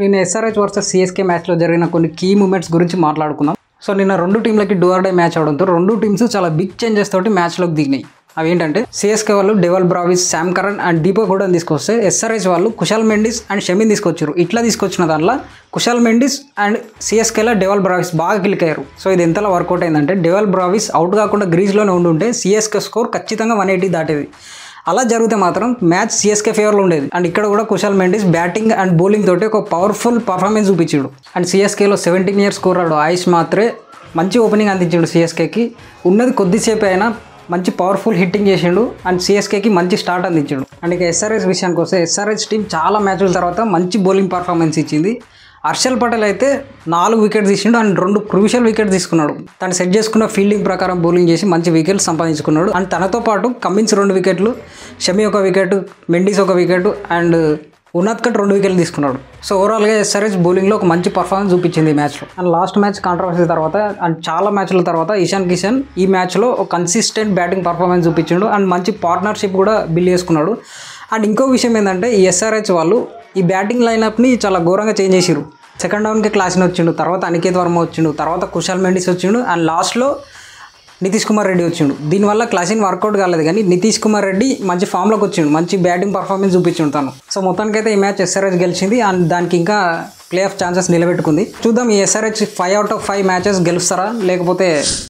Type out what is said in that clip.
నిన్న SRH versus CSK మ్యాచ్లో జరిగిన కొన్ని కీ మూమెంట్స్ గురించి మాట్లాడుకుందాం. సో నిన్న రెండు టీంలకి డూ ఆర్ డై మ్యాచ్ అవడంతో రెండు టీమ్స్ చాలా బిగ్ చేంజెస్ తోటి మ్యాచ్లోకి దిగినాయి. అవి ఏంటంటే సిఎస్కే వాళ్ళు Dewald Brevis, Sam Curran and Deepak హూడాని తీసుకొస్తే ఎస్ఆర్హెచ్ వాళ్ళు కుశాల్ మెండిస్ అండ్ షమీని తీసుకొచ్చారు. ఇట్లా తీసుకొచ్చిన దాంట్లో కుశాల్ మెండిస్ అండ్ సిఎస్కేలో డెవల్ బ్రావిస్ బాగా క్లిక్ అయ్యారు. సో ఇది ఎంతలా వర్కౌట్ అయిందంటే డెవల్ బ్రావిస్ అవుట్ కాకుండా గ్రీజ్లోనే ఉండుంటే సిఎస్కే స్కోర్ ఖచ్చితంగా 180 దాటేది. అలా జరిగితే మాత్రం మ్యాచ్ సిఎస్కే ఫేవర్లో ఉండేది. అండ్ ఇక్కడ కూడా Kusal Mendis batting and bowling తోటి ఒక పవర్ఫుల్ పర్ఫార్మెన్స్ చూపించాడు. అండ్ సిఎస్కేలో 17 years స్కోరాడు ఆయుష్ మాత్రే మంచి ఓపెనింగ్ అందించాడు. సిఎస్కేకి ఉన్నది కొద్దిసేపు అయినా మంచి పవర్ఫుల్ హిట్టింగ్ చేసిండు అండ్ సిఎస్కేకి మంచి స్టార్ట్ అందించాడు. అండ్ ఇక ఎస్ఆర్హెచ్ విషయానికి వస్తే ఎస్ఆర్హెచ్ టీం చాలా మ్యాచ్ల తర్వాత మంచి బౌలింగ్ పర్ఫార్మెన్స్ ఇచ్చింది. హర్షల్ పటేల్ అయితే 4 వికెట్స్ తీసిండు అండ్ 2 క్రూషియల్ వికెట్స్ తీసుకున్నాడు. తను సెట్ చేసుకున్న ఫీల్డింగ్ ప్రకారం బౌలింగ్ చేసి మంచి వికెట్స్ సంపాదించుకున్నాడు. అండ్ తనతో పాటు కమిన్స్ 2 వికెట్లు, Shami 1 wicket, Mendis 1 wicket and Unadkat 2 వికెట్లు తీసుకున్నాడు. సో ఓవరాల్గా ఎస్ఆర్హెచ్ బౌలింగ్లో ఒక మంచి పర్ఫార్మెన్స్ చూపించింది ఈ మ్యాచ్లో. అండ్ లాస్ట్ మ్యాచ్ కాంట్రవర్సీ తర్వాత అండ్ చాలా మ్యాచ్ల తర్వాత ఇషాన్ కిషన్ ఈ మ్యాచ్లో ఒక కన్సిస్టెంట్ బ్యాటింగ్ పర్ఫార్మెన్స్ చూపించాడు అండ్ మంచి పార్ట్నర్షిప్ కూడా బిల్డ్ చేసుకున్నాడు. అండ్ ఇంకో విషయం ఏంటంటే ఈ ఎస్ఆర్హెచ్ వాళ్ళు ఈ బ్యాటింగ్ లైనప్ని చాలా ఘోరంగా చేంజ్ చేసారు. సెకండ్ డౌన్కి క్లాసిన్ వచ్చిండు, తర్వాత అనికేత్ వర్మ వచ్చిండు, తర్వాత కుశాల్ మెండిస్ వచ్చిండు అండ్ లాస్ట్లో నితీష్ కుమార్ రెడ్డి వచ్చిండు. దీనివల్ల క్లాసిన్ వర్కౌట్ కాలేదు కానీ నితీష్ కుమార్ రెడ్డి మంచి ఫామ్లోకి వచ్చిండు, మంచి బ్యాటింగ్ పర్ఫార్మెన్స్ చూపించిండు తను. సో మొత్తానికైతే ఈ మ్యాచ్ ఎస్ఆర్హెచ్ గెలిచింది అండ్ దానికి ఇంకా ప్లే ఆఫ్ ఛాన్సెస్ నిలబెట్టుకుంది. చూద్దాం ఈ ఎస్ఆర్హెచ్ 5 out of 5 మ్యాచెస్ గెలుస్తారా లేకపోతే